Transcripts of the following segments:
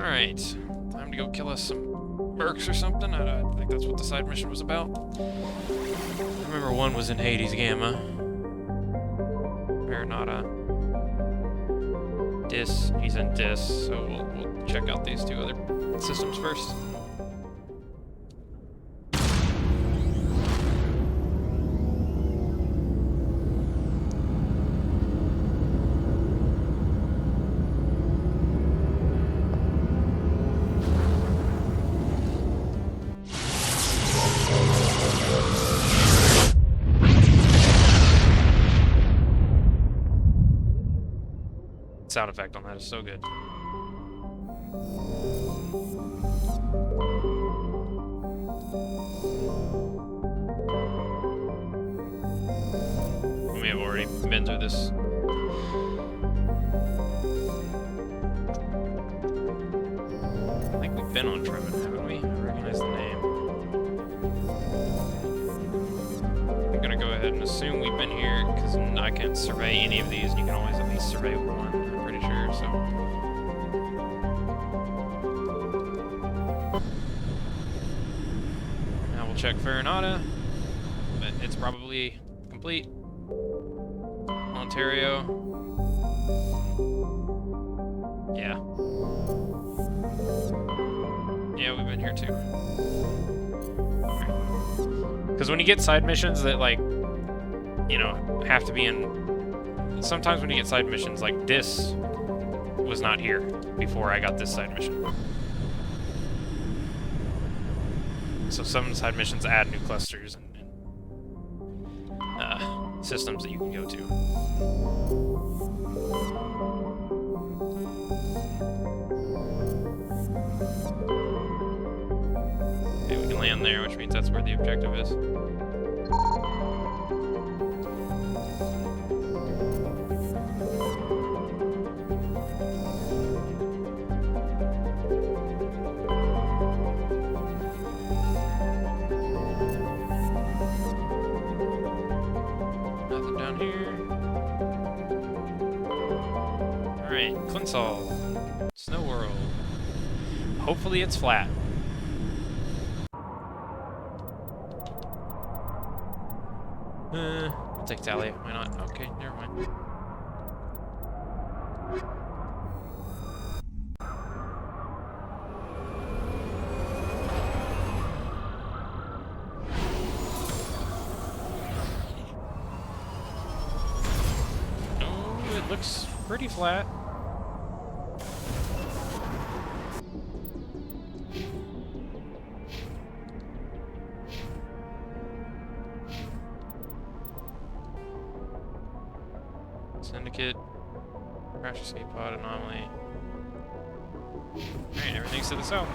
Alright, time to go kill us some mercs or something. I think that's what the side mission was about. I remember one was in Hades Gamma. Aeronauta. Dis, he's in Dis, so we'll check out these two other systems first. Sound effect on that is so good. We may have already been through this. I think we've been on Trevin, haven't we? I recognize the name. I'm gonna go ahead and assume we've been here, because I can't survey any of these, and you can always at least survey one. Sure, so now we'll check Aeronauta, but it's probably complete. Ontario, yeah, we've been here too. Because when you get side missions that, like, you know, have to be in, sometimes when you get side missions like this was not here before I got this side mission. So some side missions add new clusters and systems that you can go to. Okay, we can land there, which means that's where the objective is. Clinsall, Snow World. Hopefully it's flat. I'll take Talia. Why not? Okay, never mind. Oh, it looks pretty flat. Syndicate, crash escape pod, anomaly. Alright, everything's to the south.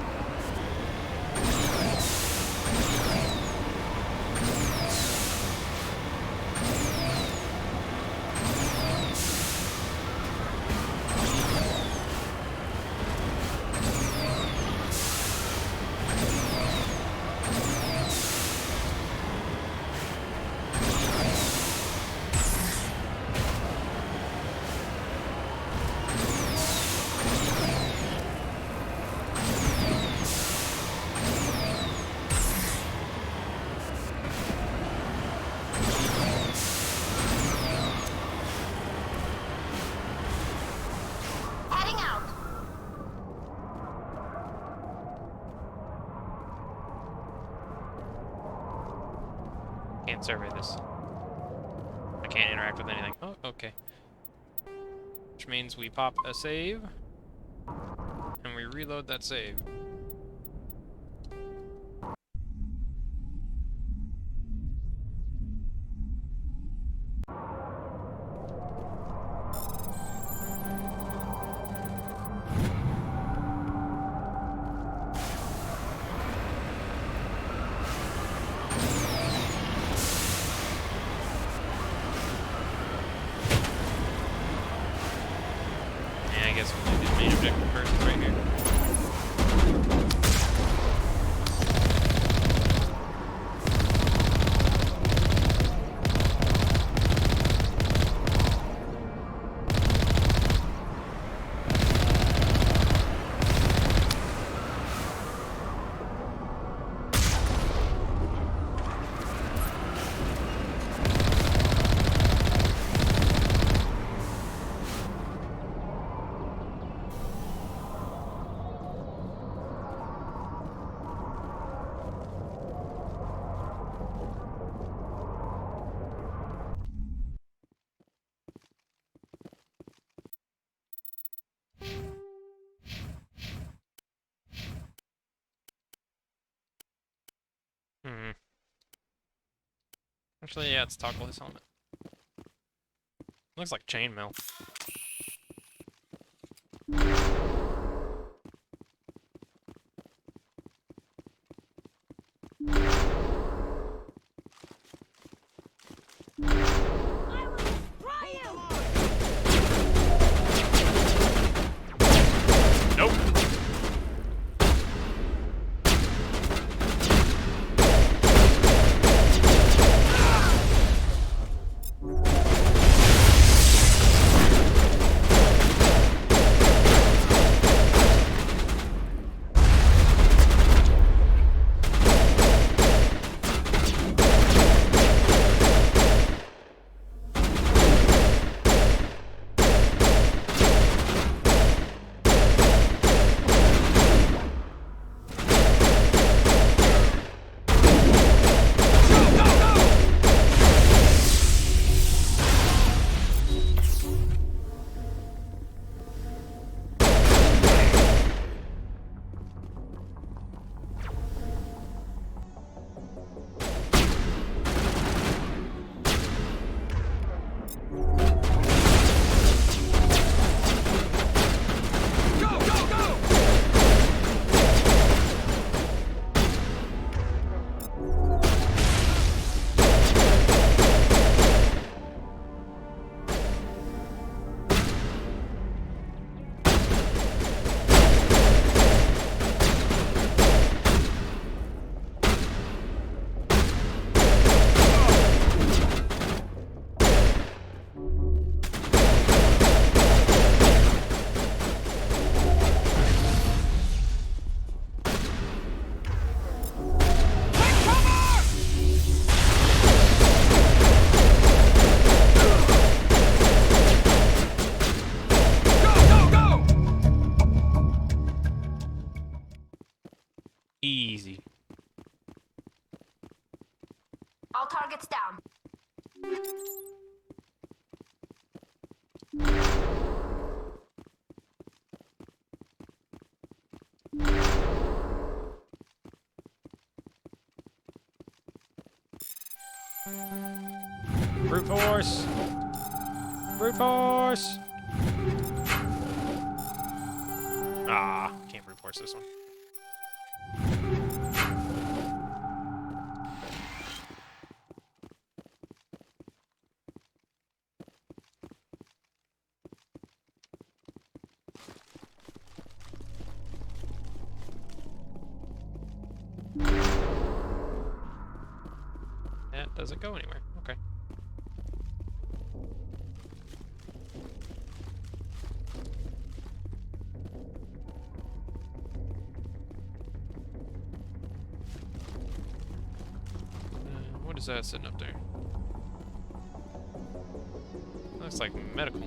Can't survey this. I can't interact with anything. Oh, okay. Which means we pop a save, and we reload that save. I guess we'll do the main objective first, right here. Actually, yeah, it's toggle his helmet. Looks like chainmail. Nope. Easy. All targets down. Brute force! Brute force! Ah, can't brute force this one. That doesn't go anywhere. Okay. What is that sitting up there? Looks like medical.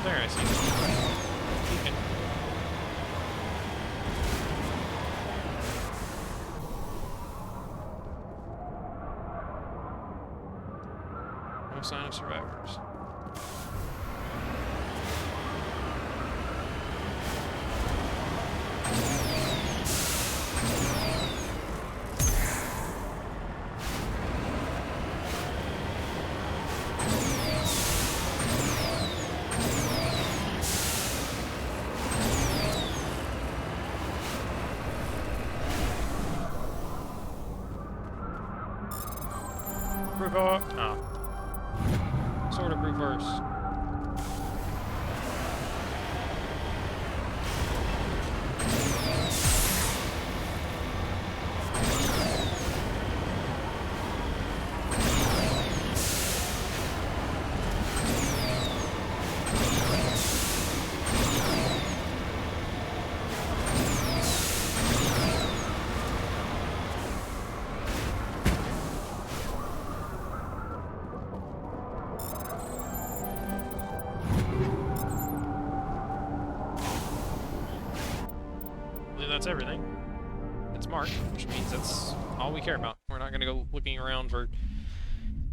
There, I see. Okay. No sign of survivors. Reverse. Oh. Sort of reverse. that's everything. It's marked, which means that's all we care about. We're not going to go looking around for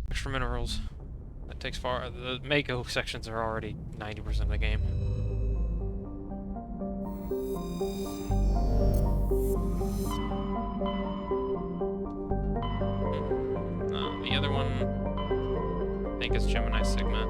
extra minerals. That takes far. The Mako sections are already 90% of the game. The other one, I think, is Gemini Sigma.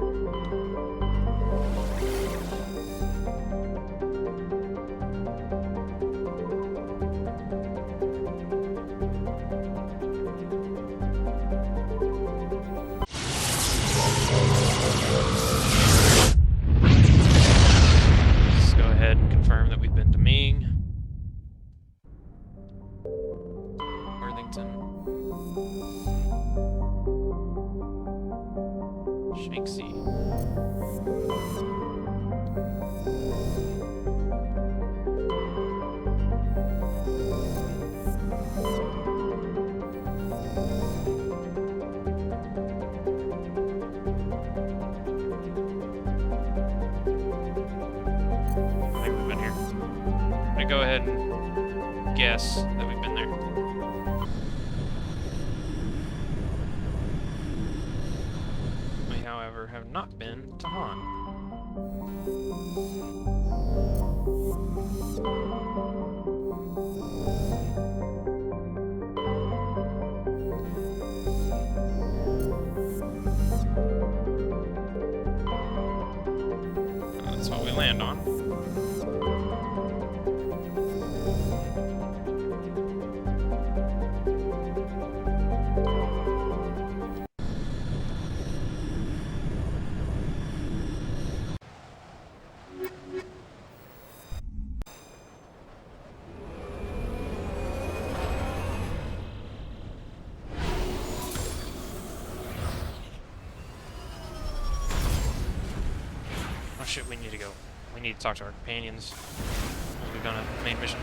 Let's go ahead and confirm that we've been to Ming. Worthington. Shanxi. I think we've been here. I'm gonna go ahead and guess that we've been there. We, however, have not been to Han. That's what we land on. Oh shit, we need to go. We need to talk to our companions. We've done a main mission.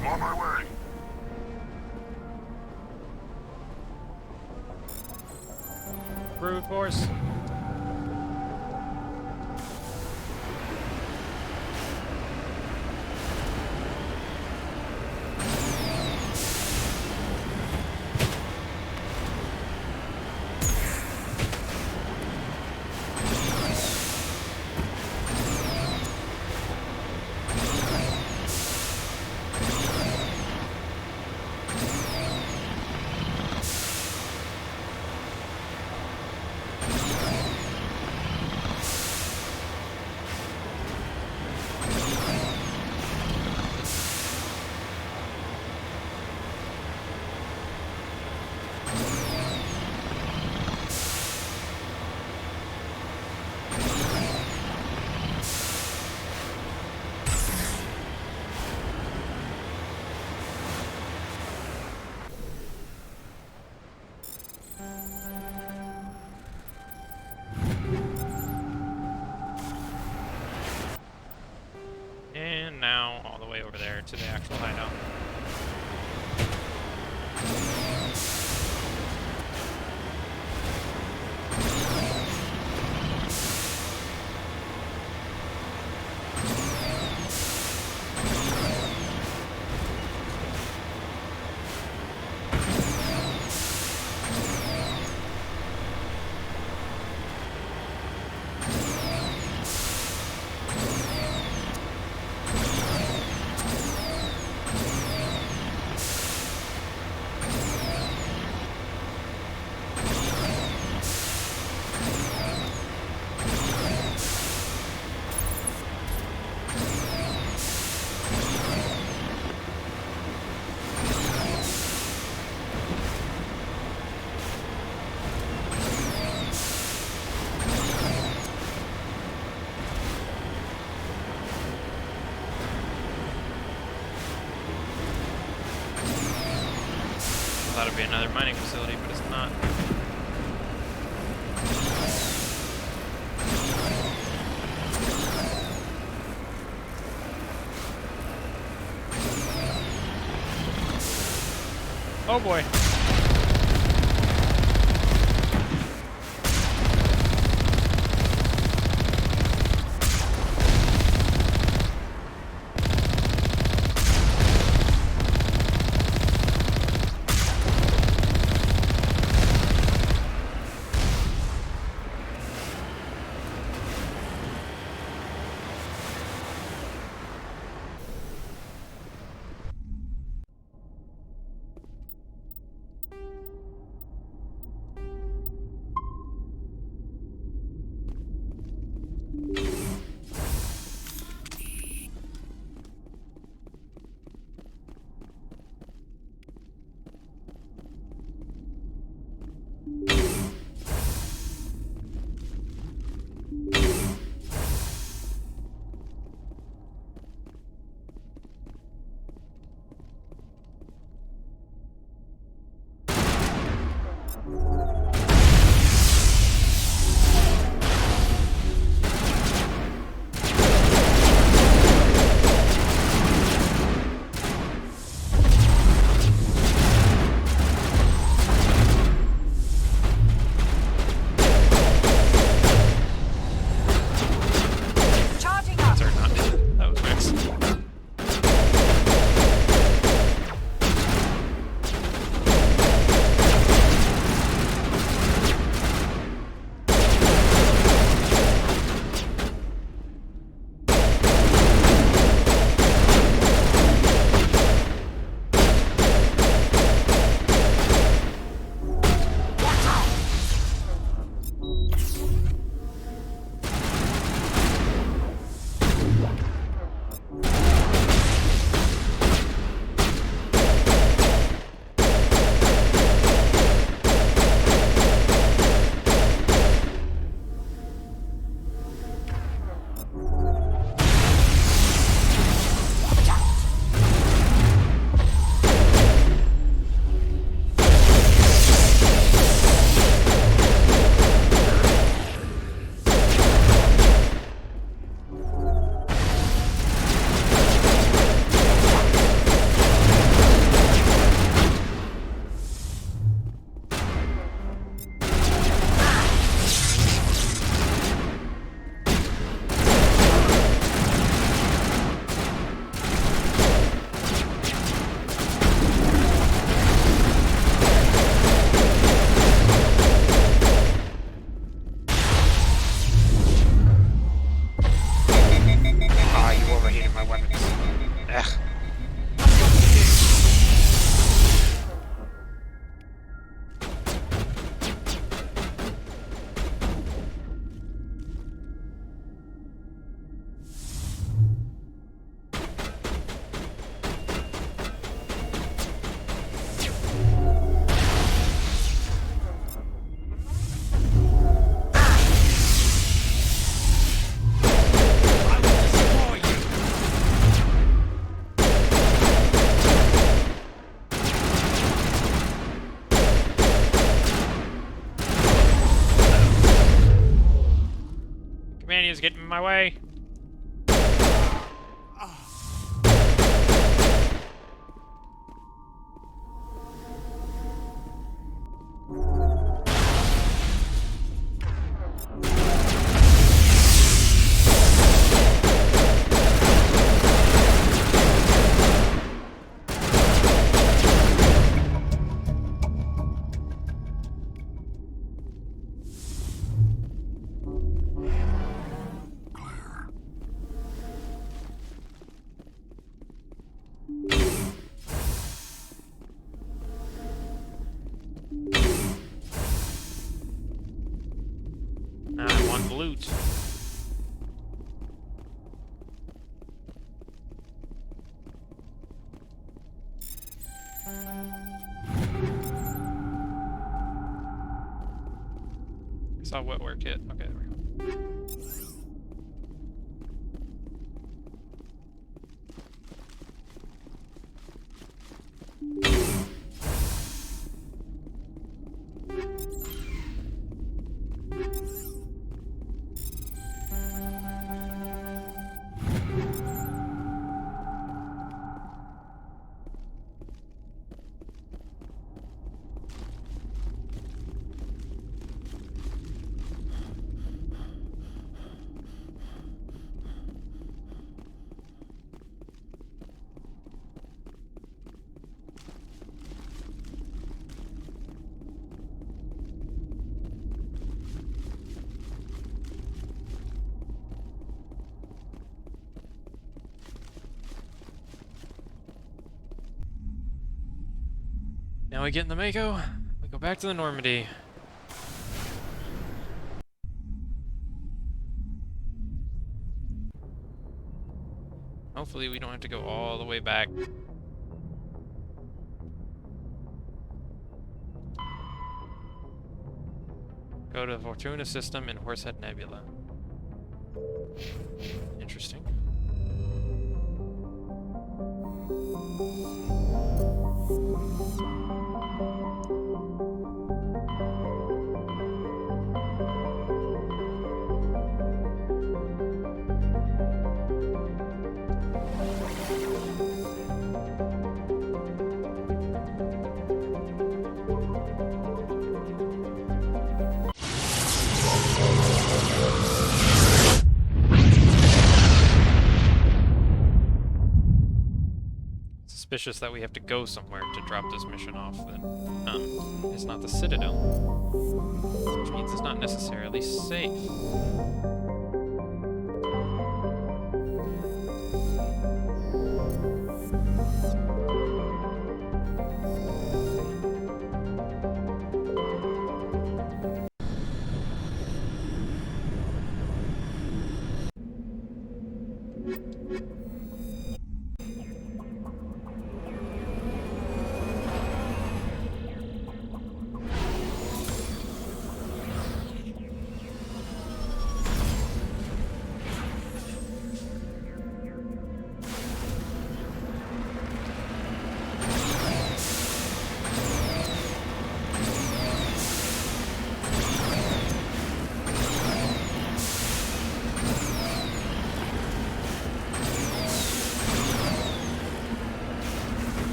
On my way. Brute force. And now all the way over there to the actual hideout. thought it'd be another mining facility, but it's not. Oh boy. Is getting in my way. I want loot. I saw wetware kit. Okay, there we go. Now we get in the Mako. We go back to the Normandy. Hopefully we don't have to go all the way back. Go to the Fortuna system and Horsehead Nebula. Interesting. Suspicious that we have to go somewhere to drop this mission off, then it's not the Citadel, which means it's not necessarily safe.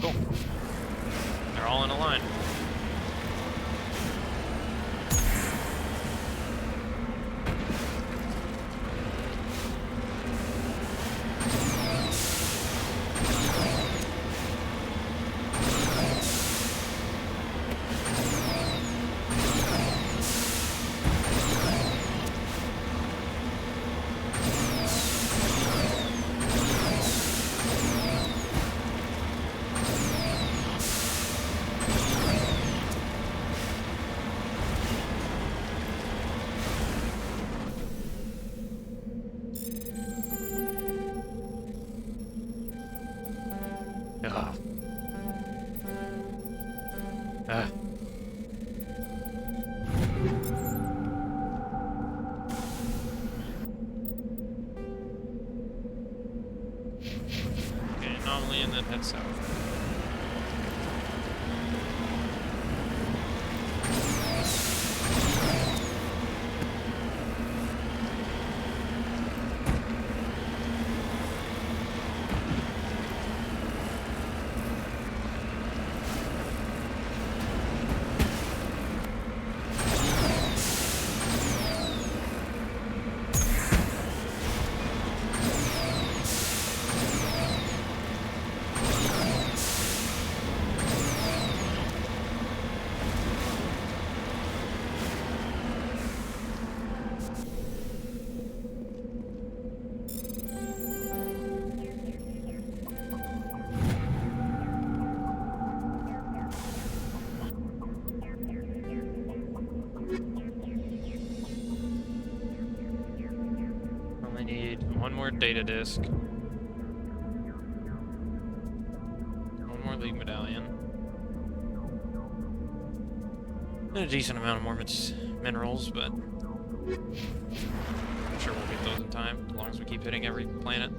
Cool. They're all in a line. Ugh. Ah. Okay, anomaly and then head south. Only need one more data disk. One more League medallion. And a decent amount of more minerals, but I'm sure we'll get those in time, as long as we keep hitting every planet.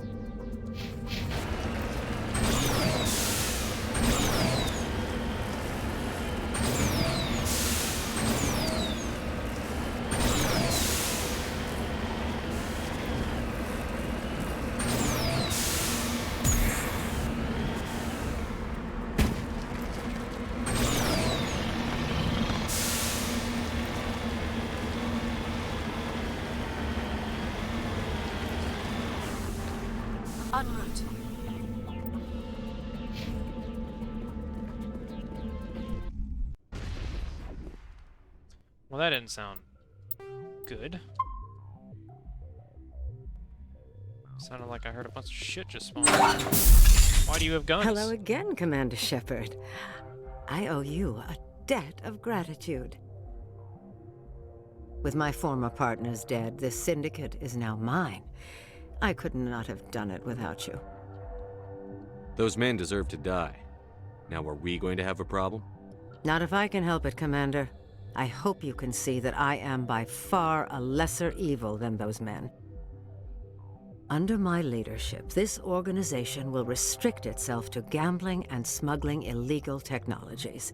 En route. Well, that didn't sound good. Sounded like I heard a bunch of shit just spawn. Why do you have guns? Hello again, Commander Shepard. I owe you a debt of gratitude. With my former partners dead, this syndicate is now mine. I could not have done it without you. Those men deserve to die. Now, are we going to have a problem? Not if I can help it, Commander. I hope you can see that I am by far a lesser evil than those men. Under my leadership, this organization will restrict itself to gambling and smuggling illegal technologies.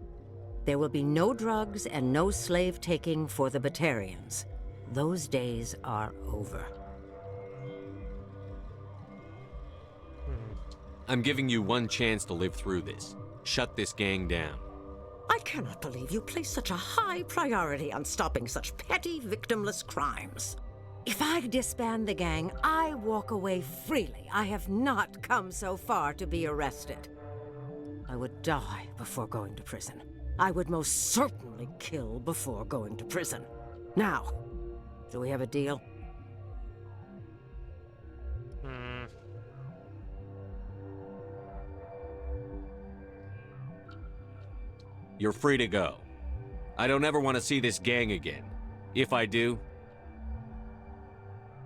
There will be no drugs and no slave-taking for the Batarians. Those days are over. I'm giving you one chance to live through this. Shut this gang down. I cannot believe you place such a high priority on stopping such petty, victimless crimes. If I disband the gang, I walk away freely. I have not come so far to be arrested. I would die before going to prison. I would most certainly kill before going to prison. Now, do we have a deal? You're free to go. I don't ever want to see this gang again. If I do...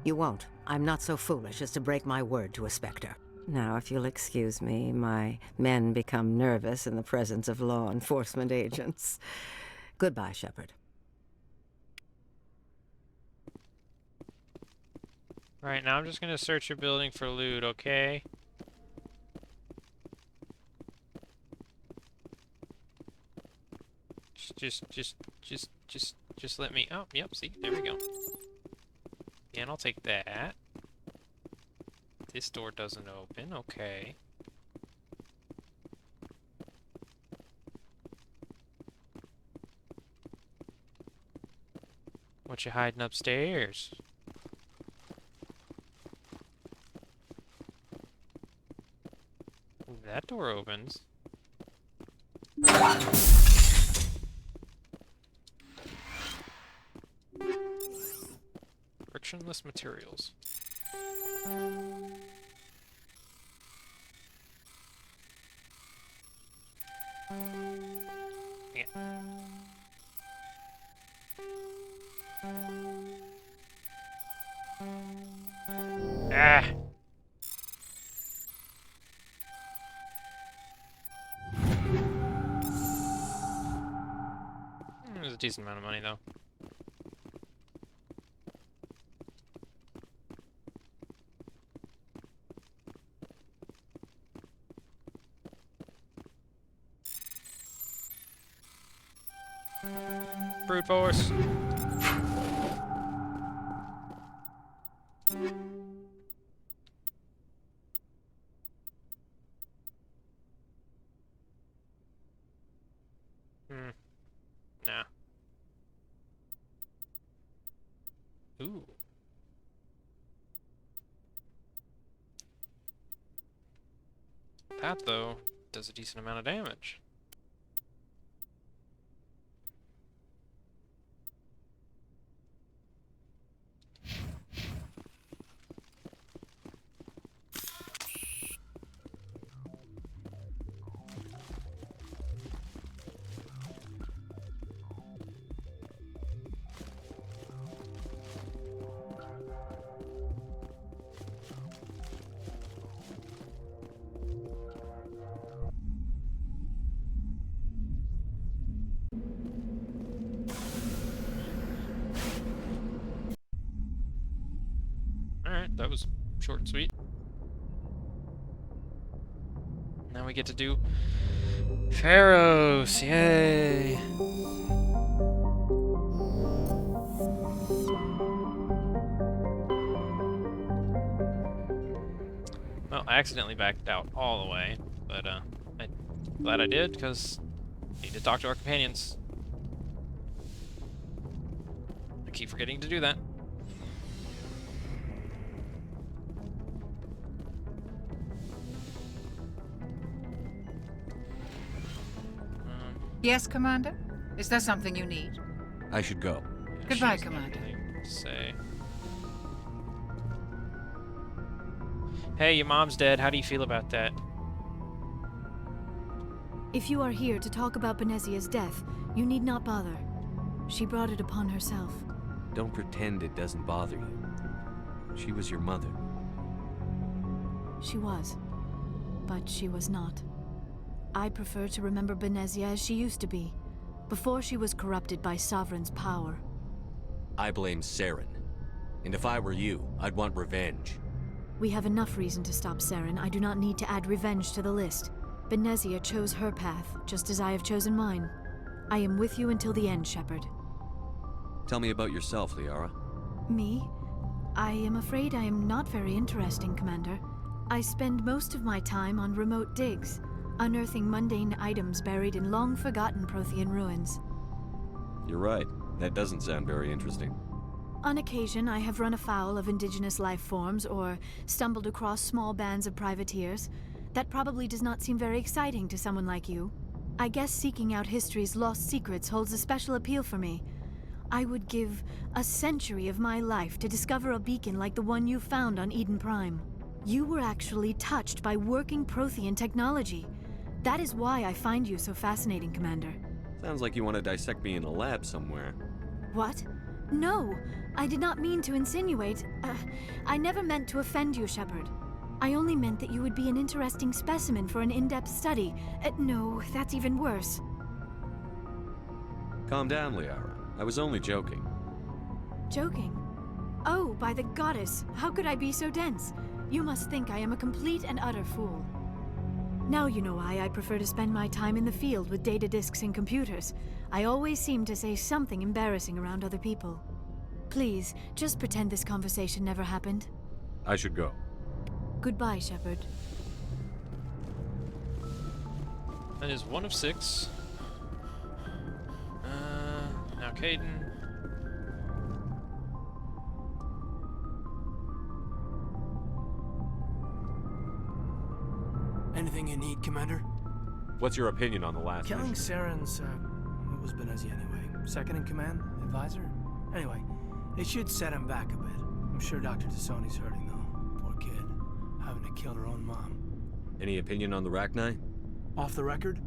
You won't. I'm not so foolish as to break my word to a Spectre. Now, if you'll excuse me, my men become nervous in the presence of law enforcement agents. Goodbye, Shepard. Alright, now I'm just gonna search your building for loot, okay? Just let me... Oh, yep, see? There we go. And I'll take that. This door doesn't open, okay. What you hiding upstairs? Ooh, that door opens. Frictionless materials. Yeah. Ah! There's a decent amount of money, though. Brute force. Nah. Ooh. That, though, does a decent amount of damage. Alright, that was short and sweet. Now we get to do Pharos, yay! Well, I accidentally backed out all the way, but I'm glad I did, because I need to talk to our companions. I keep forgetting to do that. Yes, Commander? Is there something you need? I should go. Yeah, Goodbye, she doesn't have Commander. anything to say. Hey, your mom's dead. How do you feel about that? If you are here to talk about Benezia's death, you need not bother. She brought it upon herself. Don't pretend it doesn't bother you. She was your mother. She was. But she was not. I prefer to remember Benezia as she used to be, before she was corrupted by Sovereign's power. I blame Saren. And if I were you, I'd want revenge. We have enough reason to stop Saren. I do not need to add revenge to the list. Benezia chose her path, just as I have chosen mine. I am with you until the end, Shepard. Tell me about yourself, Liara. Me? I am afraid I am not very interesting, Commander. I spend most of my time on remote digs, unearthing mundane items buried in long-forgotten Prothean ruins. You're right. That doesn't sound very interesting. On occasion, I have run afoul of indigenous life forms or stumbled across small bands of privateers. That probably does not seem very exciting to someone like you. I guess seeking out history's lost secrets holds a special appeal for me. I would give a century of my life to discover a beacon like the one you found on Eden Prime. You were actually touched by working Prothean technology. That is why I find you so fascinating, Commander. Sounds like you want to dissect me in a lab somewhere. What? No, I did not mean to insinuate. I never meant to offend you, Shepard. I only meant that you would be an interesting specimen for an in-depth study. No, that's even worse. Calm down, Liara. I was only joking. Joking? Oh, by the goddess, how could I be so dense? You must think I am a complete and utter fool. Now you know why I prefer to spend my time in the field with data disks and computers. I always seem to say something embarrassing around other people. Please, just pretend this conversation never happened. I should go. Goodbye, Shepard. That is 1 of 6. Now Caden. Anything you need, Commander? What's your opinion on the last Killing mission? Saren's, what was Benezia anyway? Second in command? Advisor? Anyway, it should set him back a bit. I'm sure Dr. Tassoni's hurting, though. Poor kid. Having to kill her own mom. Any opinion on the Rachni? Off the record?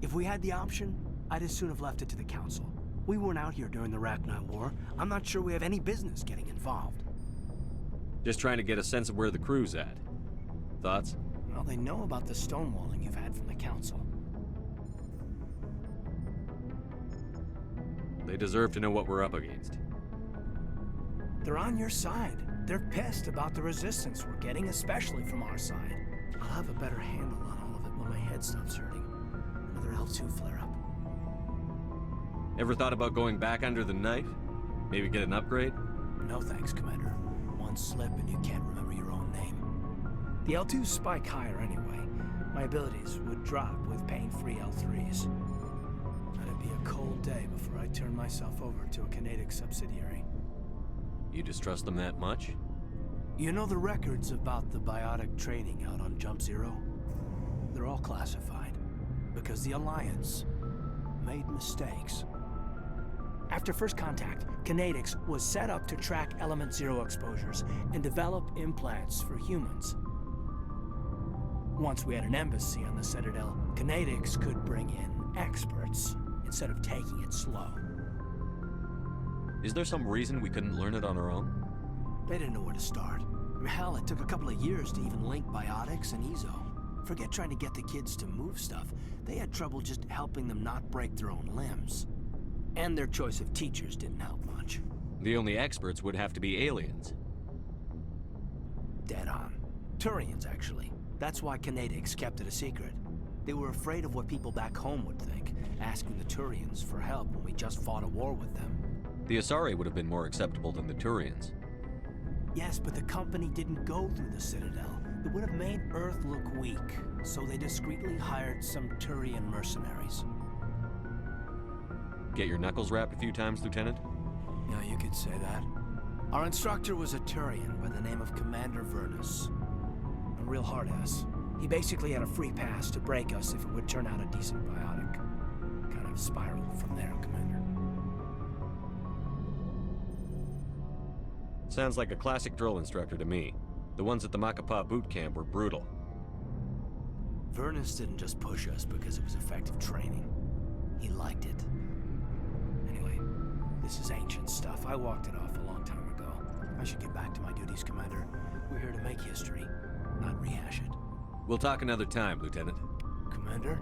If we had the option, I'd as soon have left it to the Council. We weren't out here during the Rachni War. I'm not sure we have any business getting involved. Just trying to get a sense of where the crew's at. Thoughts? Well, they know about the stonewalling you've had from the Council. They deserve to know what we're up against. They're on your side. They're pissed about the resistance we're getting, especially from our side. I'll have a better handle on all of it when my head stops hurting. Another L2 flare-up. Ever thought about going back under the knife? Maybe get an upgrade? No thanks, Commander. One slip and you can't remember your own name. The L2s spike higher anyway. My abilities would drop with pain-free L3s. That'd be a cold day before I turn myself over to a Canadic subsidiary. You distrust them that much? You know the records about the biotic trading out on Jump Zero? They're all classified, because the Alliance made mistakes. After first contact, Canadix was set up to track Element Zero exposures and develop implants for humans. Once we had an embassy on the Citadel, Canadix could bring in experts instead of taking it slow. Is there some reason we couldn't learn it on our own? They didn't know where to start. Hell, it took a couple of years to even link biotics and Ezo. Forget trying to get the kids to move stuff. They had trouble just helping them not break their own limbs. And their choice of teachers didn't help much. The only experts would have to be aliens. Dead on. Turians, actually. That's why Canadix kept it a secret. They were afraid of what people back home would think, asking the Turians for help when we just fought a war with them. The Asari would have been more acceptable than the Turians. Yes, but the company didn't go through the Citadel. It would have made Earth look weak, so they discreetly hired some Turian mercenaries. Get your knuckles rapped a few times, Lieutenant? Yeah, you could say that. Our instructor was a Turian by the name of Commander Vernus. A real hard-ass. He basically had a free pass to break us if it would turn out a decent biotic. Kind of spiraled from there, Commander. Sounds like a classic drill instructor to me. The ones at the Macapa boot camp were brutal. Vernus didn't just push us because it was effective training. He liked it. Anyway, this is ancient stuff. I walked it off a long time ago. I should get back to my duties, Commander. We're here to make history, not rehash it. We'll talk another time, Lieutenant. Commander?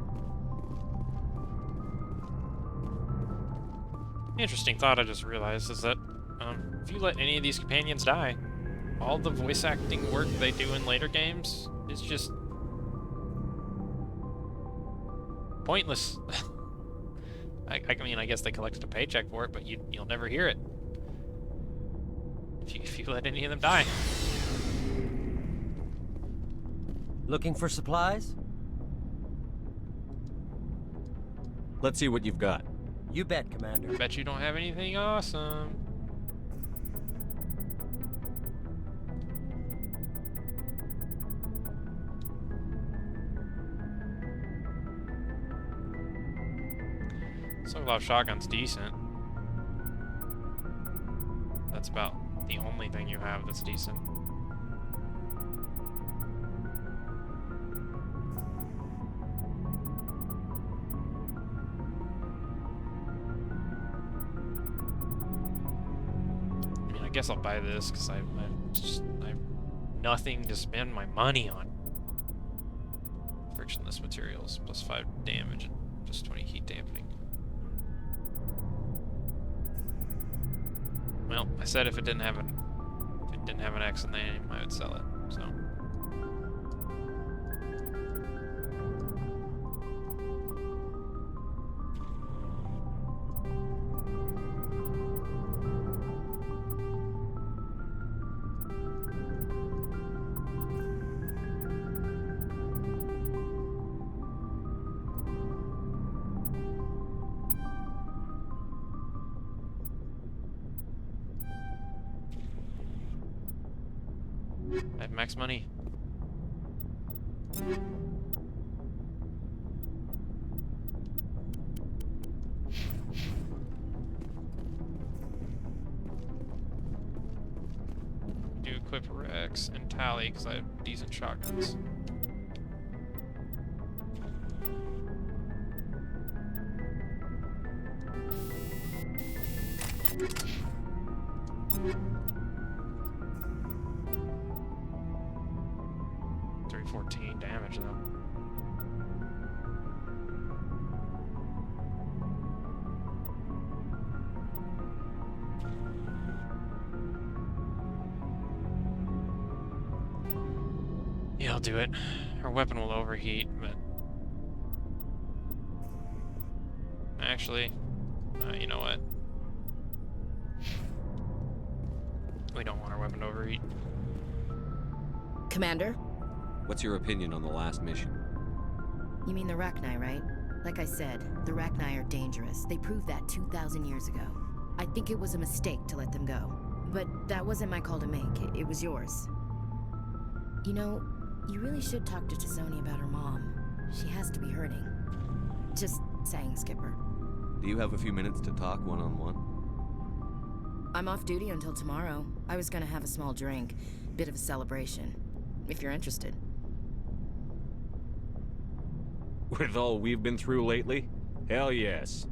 Interesting thought I just realized is that if you let any of these companions die, all the voice acting work they do in later games is just pointless. I mean, I guess they collected a paycheck for it, but you'll never hear it if you let any of them die. Looking for supplies? Let's see what you've got. You bet, Commander. Bet you don't have anything awesome. Sokolov shotgun's decent. That's about the only thing you have that's decent. I mean, I guess I'll buy this because I have nothing to spend my money on. Frictionless materials, plus 5 damage and plus 20 heat dampening. Well, I said if it didn't have an X in the name, I would sell it. So. I have max money. Do equip Rex and Tally because I have decent shotguns. .314 damage though. Yeah, I'll do it. Her weapon will overheat, but actually, you know what? We don't want our weapon to overheat. Commander? What's your opinion on the last mission? You mean the Rachni, right? Like I said, the Rachni are dangerous. They proved that 2,000 years ago. I think it was a mistake to let them go. But that wasn't my call to make. It was yours. You know, you really should talk to Tizoni about her mom. She has to be hurting. Just saying, Skipper. Do you have a few minutes to talk one-on-one? I'm off duty until tomorrow. I was gonna have a small drink. Bit of a celebration. If you're interested. With all we've been through lately? Hell yes.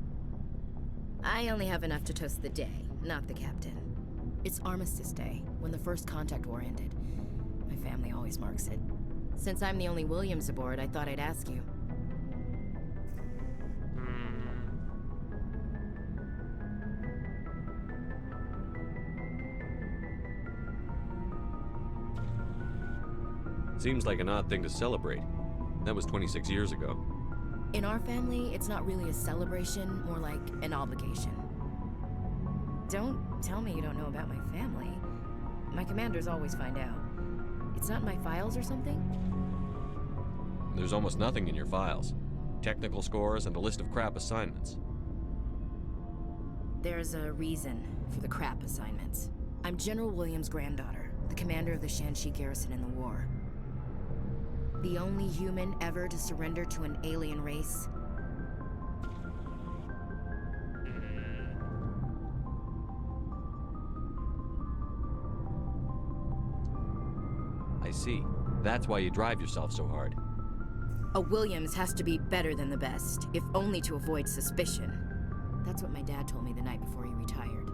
I only have enough to toast the day, not the captain. It's Armistice Day, when the first contact war ended. My family always marks it. Since I'm the only Williams aboard, I thought I'd ask you. Seems like an odd thing to celebrate. That was 26 years ago. In our family, it's not really a celebration, more like an obligation. Don't tell me you don't know about my family. My commanders always find out. It's not in my files or something? There's almost nothing in your files. Technical scores and a list of crap assignments. There's a reason for the crap assignments. I'm General Williams' granddaughter, the commander of the Shanxi garrison in the war. The only human ever to surrender to an alien race. I see. That's why you drive yourself so hard. A Williams has to be better than the best, if only to avoid suspicion. That's what my dad told me the night before he retired.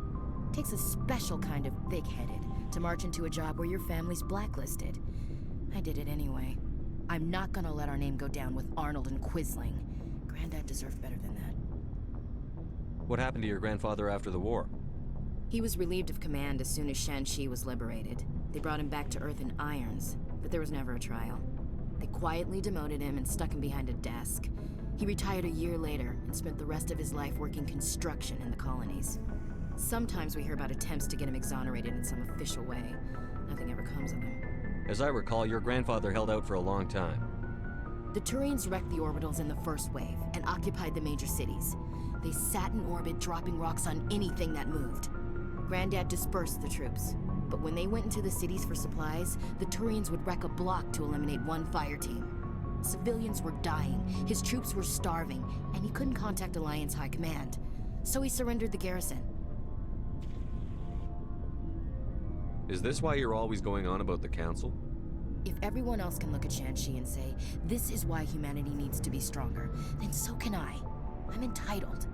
Takes a special kind of thick-headed to march into a job where your family's blacklisted. I did it anyway. I'm not gonna let our name go down with Arnold and Quisling. Granddad deserved better than that. What happened to your grandfather after the war? He was relieved of command as soon as Shanxi was liberated. They brought him back to Earth in irons, but there was never a trial. They quietly demoted him and stuck him behind a desk. He retired a year later and spent the rest of his life working construction in the colonies. Sometimes we hear about attempts to get him exonerated in some official way. Nothing ever comes of him. As I recall, your grandfather held out for a long time. The Turians wrecked the orbitals in the first wave and occupied the major cities. They sat in orbit, dropping rocks on anything that moved. Granddad dispersed the troops, but when they went into the cities for supplies, the Turians would wreck a block to eliminate one fire team. Civilians were dying, his troops were starving, and he couldn't contact Alliance High Command. So he surrendered the garrison. Is this why you're always going on about the Council? If everyone else can look at Shanxi and say, this is why humanity needs to be stronger, then so can I. I'm entitled.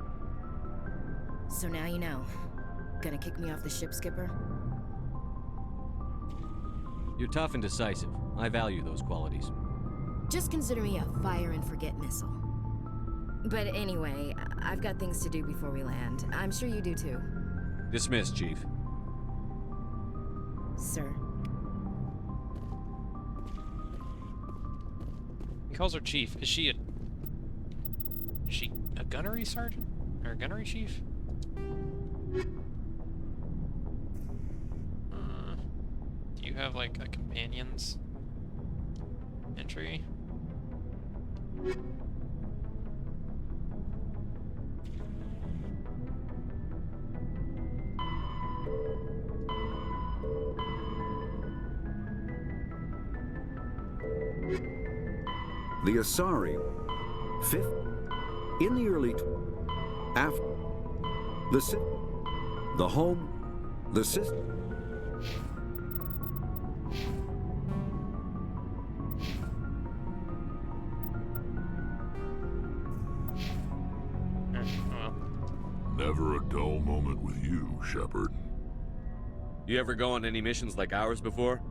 So now you know. Gonna kick me off the ship, Skipper? You're tough and decisive. I value those qualities. Just consider me a fire and forget missile. But anyway, I've got things to do before we land. I'm sure you do too. Dismissed, Chief. Sir. He calls her chief. Is she a gunnery sergeant? Or a gunnery chief? Do you have like a companion's entry? The Asari, fifth, in the early, after, the home, the system. Well. Never a dull moment with you, Shepard. You ever go on any missions like ours before?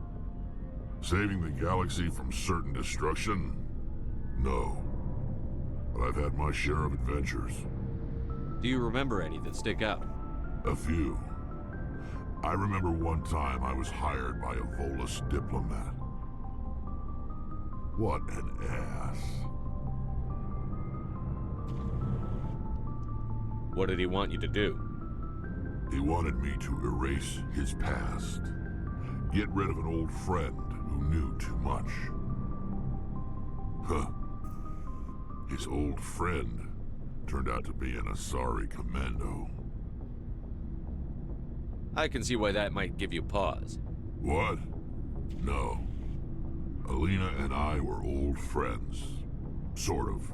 Saving the galaxy from certain destruction? No. But I've had my share of adventures. Do you remember any that stick out? A few. I remember one time I was hired by a Volus diplomat. What an ass. What did he want you to do? He wanted me to erase his past. Get rid of an old friend who knew too much. Huh. His old friend turned out to be an Asari commando. I can see why that might give you pause. What? No. Alina and I were old friends. Sort of.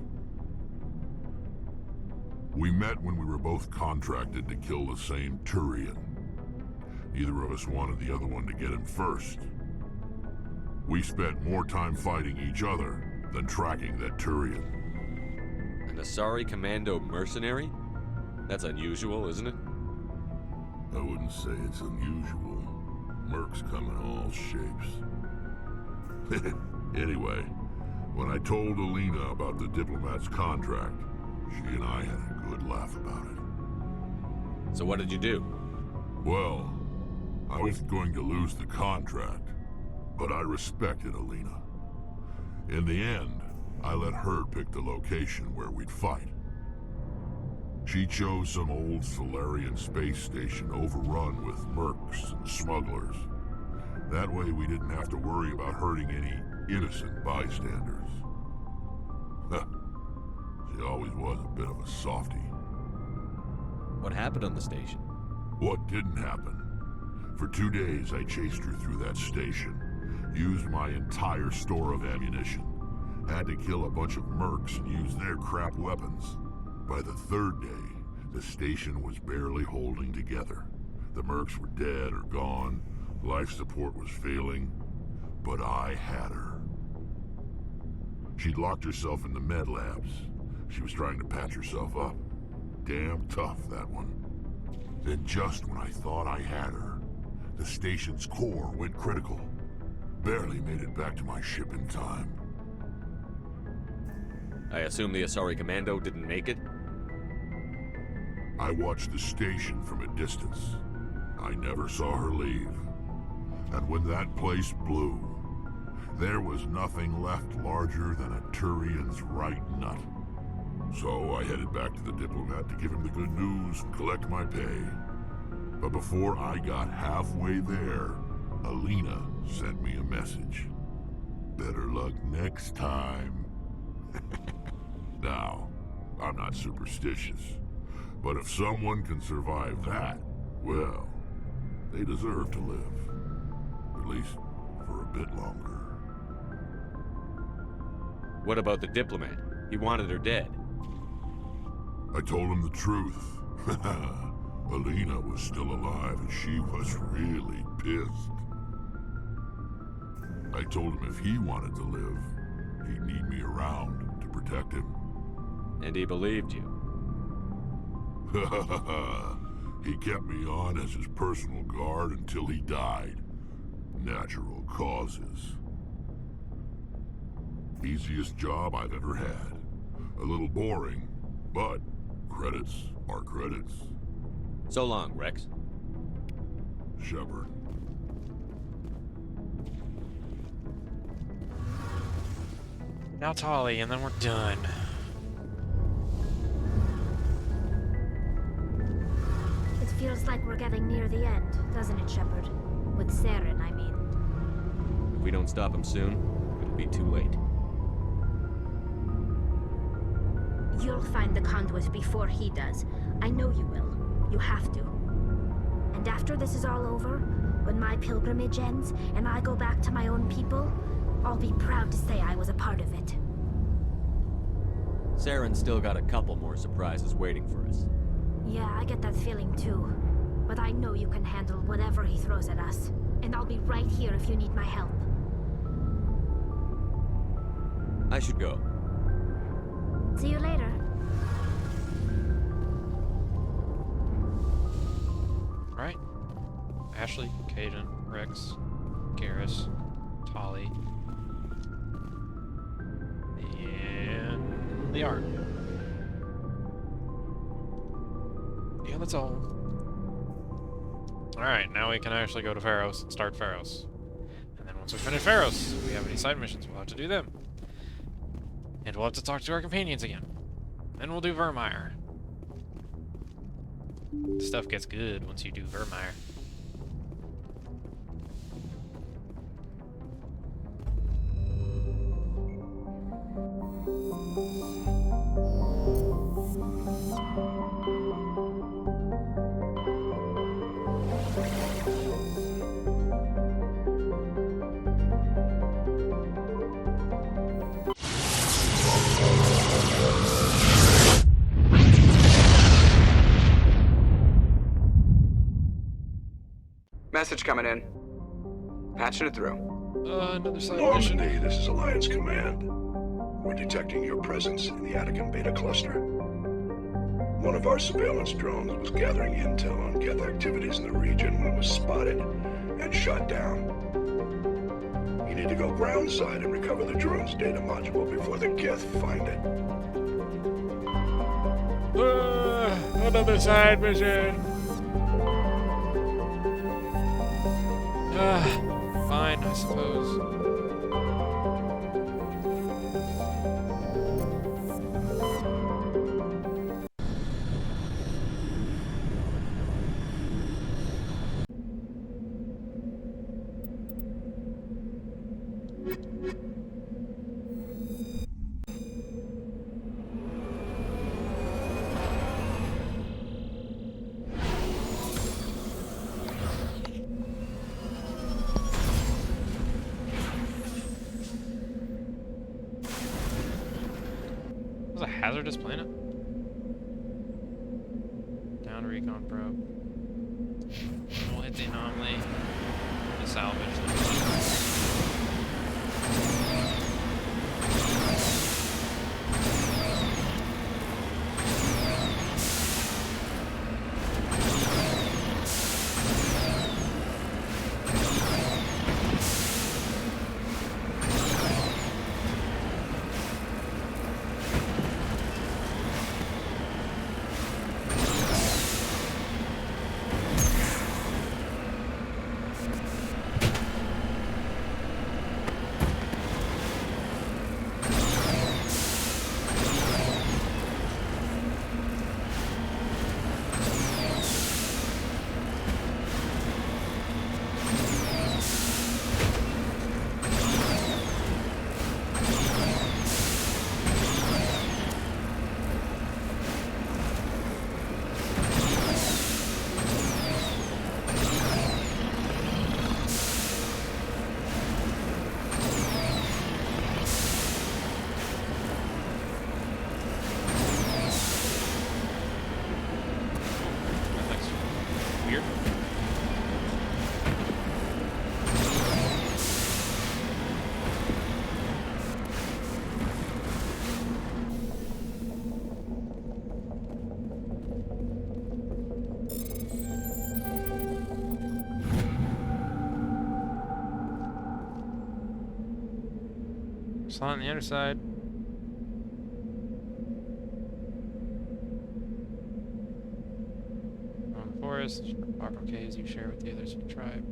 We met when we were both contracted to kill the same Turian. Neither of us wanted the other one to get him first. We spent more time fighting each other than tracking that Turian. An Asari commando mercenary? That's unusual, isn't it? I wouldn't say it's unusual. Mercs come in all shapes. Anyway, when I told Alina about the diplomat's contract, she and I had a good laugh about it. So what did you do? Well, I was going to lose the contract, but I respected Alina. In the end, I let her pick the location where we'd fight. She chose some old Solarian space station overrun with mercs and smugglers. That way we didn't have to worry about hurting any innocent bystanders. She always was a bit of a softie. What happened on the station? What didn't happen? For 2 days I chased her through that station, used my entire store of ammunition, had to kill a bunch of mercs and use their crap weapons. By the 3rd day, the station was barely holding together. The mercs were dead or gone, life support was failing. But I had her. She'd locked herself in the med labs. She was trying to patch herself up. Damn tough, that one. Then just when I thought I had her, the station's core went critical. Barely made it back to my ship in time. I assume the Asari Commando didn't make it? I watched the station from a distance. I never saw her leave. And when that place blew, there was nothing left larger than a Turian's right nut. So I headed back to the diplomat to give him the good news and collect my pay. But before I got halfway there, Alina sent me a message. Better luck next time. Now, I'm not superstitious, but if someone can survive that, well, they deserve to live. At least for a bit longer. What about the diplomat? He wanted her dead. I told him the truth. Alina was still alive and she was really pissed. I told him if he wanted to live, he'd need me around to protect him. And he believed you. He kept me on as his personal guard until he died. Natural causes. Easiest job I've ever had. A little boring, but credits are credits. So long, Rex. Shepard. Now Tali, and then we're done. It feels like we're getting near the end, doesn't it, Shepard? With Saren, I mean. If we don't stop him soon, it'll be too late. You'll find the conduit before he does. I know you will. You have to. And after this is all over, when my pilgrimage ends and I go back to my own people, I'll be proud to say I was a part of it. Saren's still got a couple more surprises waiting for us. Yeah, I get that feeling too. But I know you can handle whatever he throws at us. And I'll be right here if you need my help. I should go. See you later. Right. Ashley, Kaidan, Rex, Garrus, Tali, and Liara. Yeah, that's all. Alright, now we can actually go to Pharos and start Pharos. And then once we finish Pharos, if we have any side missions, we'll have to do them. And we'll have to talk to our companions again. Then we'll do Virmire. Stuff gets good once you do Virmire. Message coming in. Patching it through. Another side mission. Normandy, this is Alliance Command. We're detecting your presence in the Attican Beta Cluster. One of our surveillance drones was gathering intel on Geth activities in the region when it was spotted and shot down. You need to go groundside and recover the drone's data module before the Geth find it. Another side mission. Fine, I suppose. Was a hazardous planet? Down recon probe. We'll hit the anomaly. To salvage them. Saw it on the other side. Forest, Barco caves you share with the others of the tribe.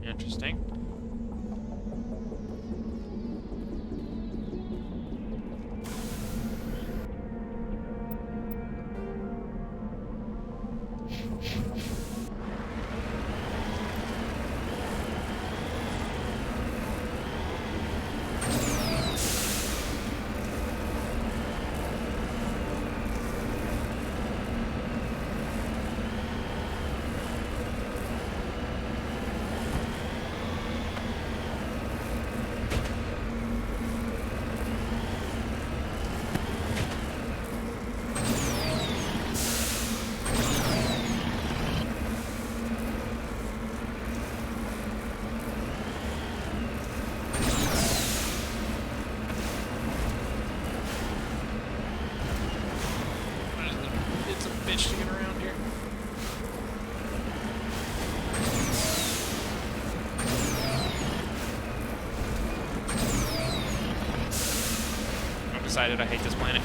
Interesting. Bitch to get around here. I've decided I hate this planet.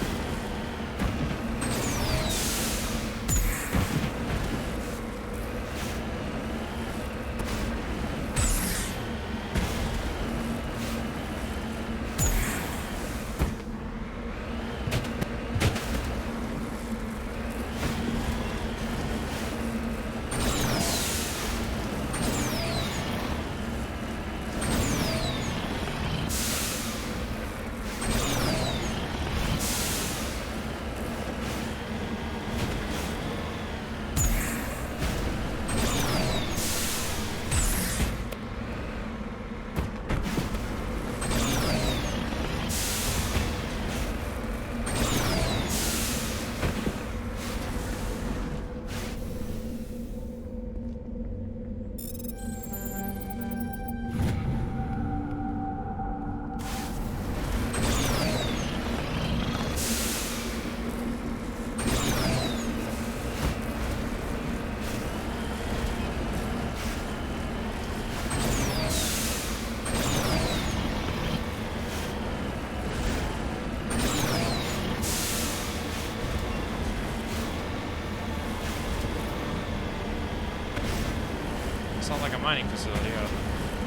Sounds like a mining facility out of the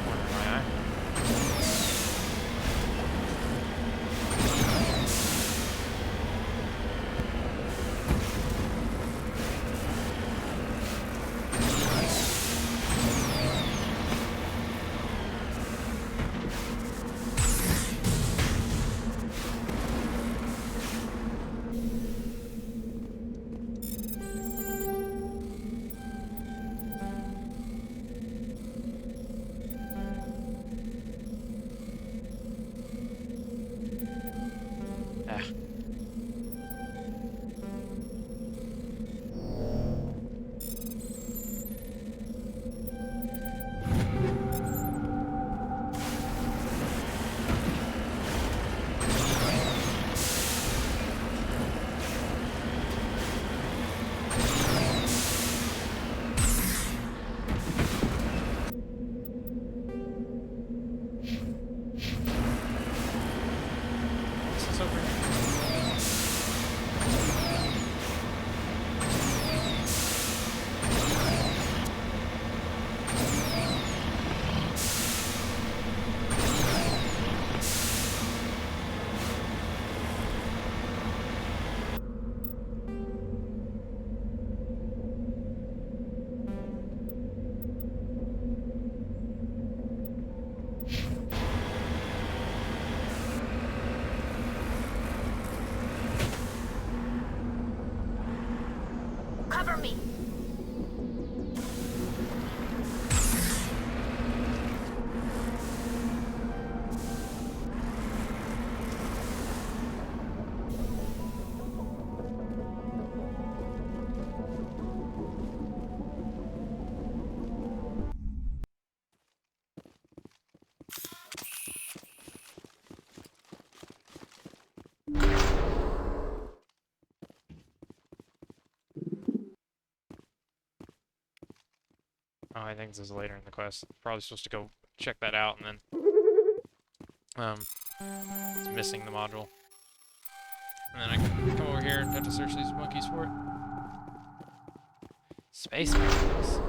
corner of my eye. What's this over here? Cover me! Oh, I think this is later in the quest. Probably supposed to go check that out and then it's missing the module. And then I can come over here and have to search these monkeys for it. Space monkeys.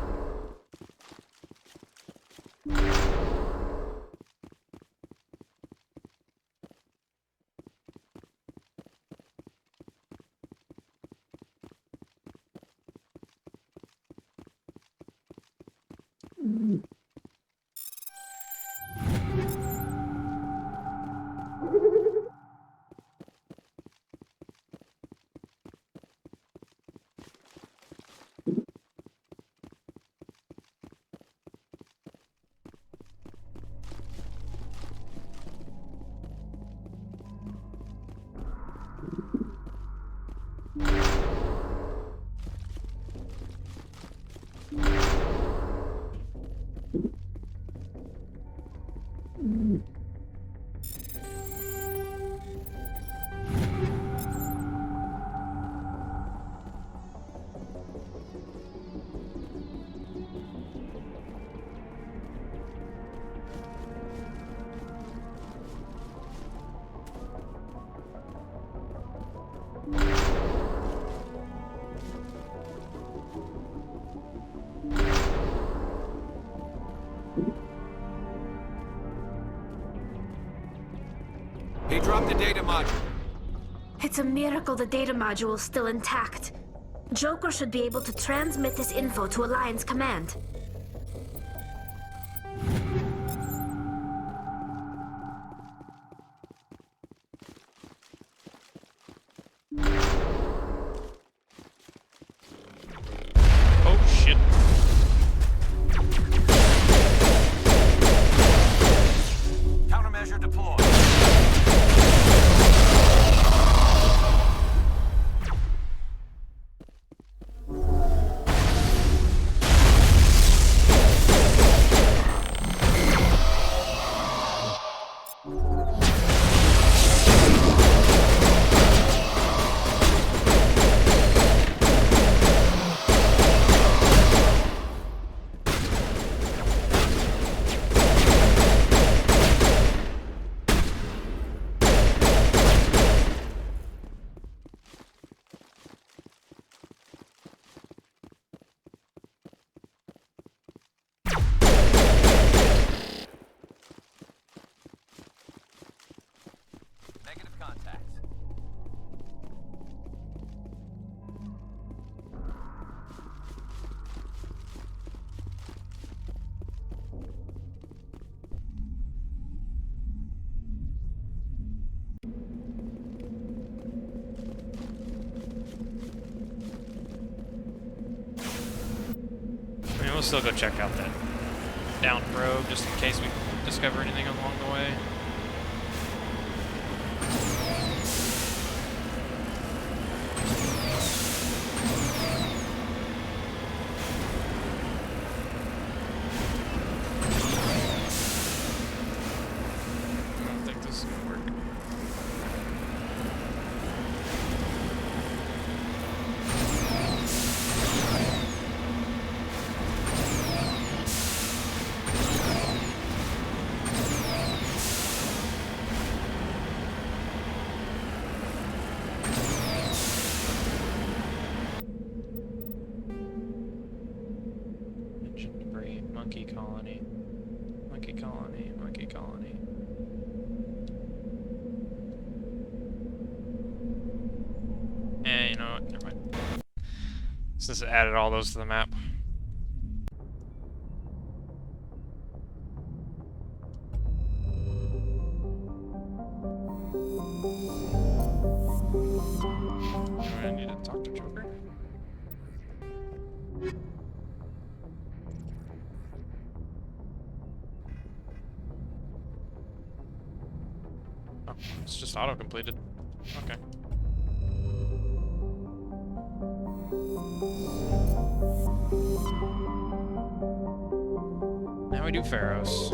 He dropped the data module. It's a miracle the data module is still intact. Joker should be able to transmit this info to Alliance Command. Oh shit. Countermeasure deployed. Negative contact. I mean, we'll still go check out that down road just in case we discover anything along the way. I don't think this is gonna work. Engine debris, monkey colony, monkey colony, monkey colony. You know what? Never mind. Since it added all those to the map. Do I need to talk to Joker? it's just auto-completed. Okay. Now we do Pharaohs.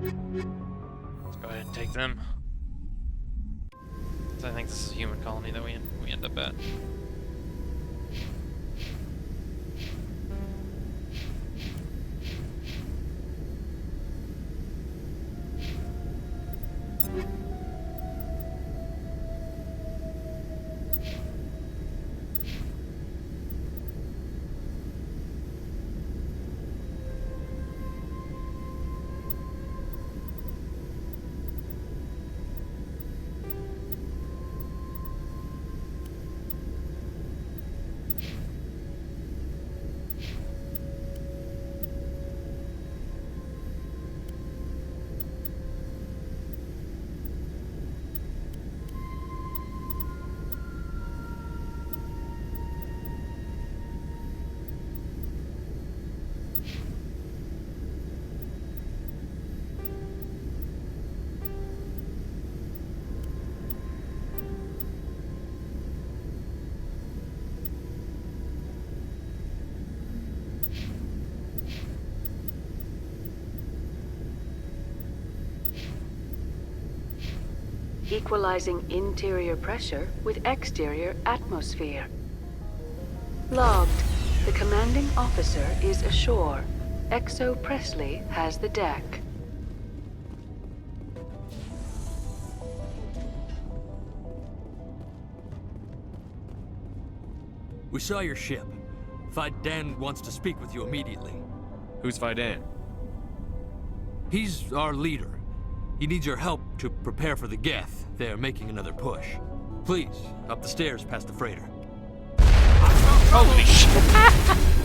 Let's go ahead and take them. So I think this is a human colony that we end up at. Equalizing interior pressure with exterior atmosphere. Logged. The commanding officer is ashore. Exo Presley has the deck. We saw your ship. Faidan wants to speak with you immediately. Who's Faidan? He's our leader. He needs your help to prepare for the Geth. They're making another push. Please, up the stairs past the freighter. Holy shit!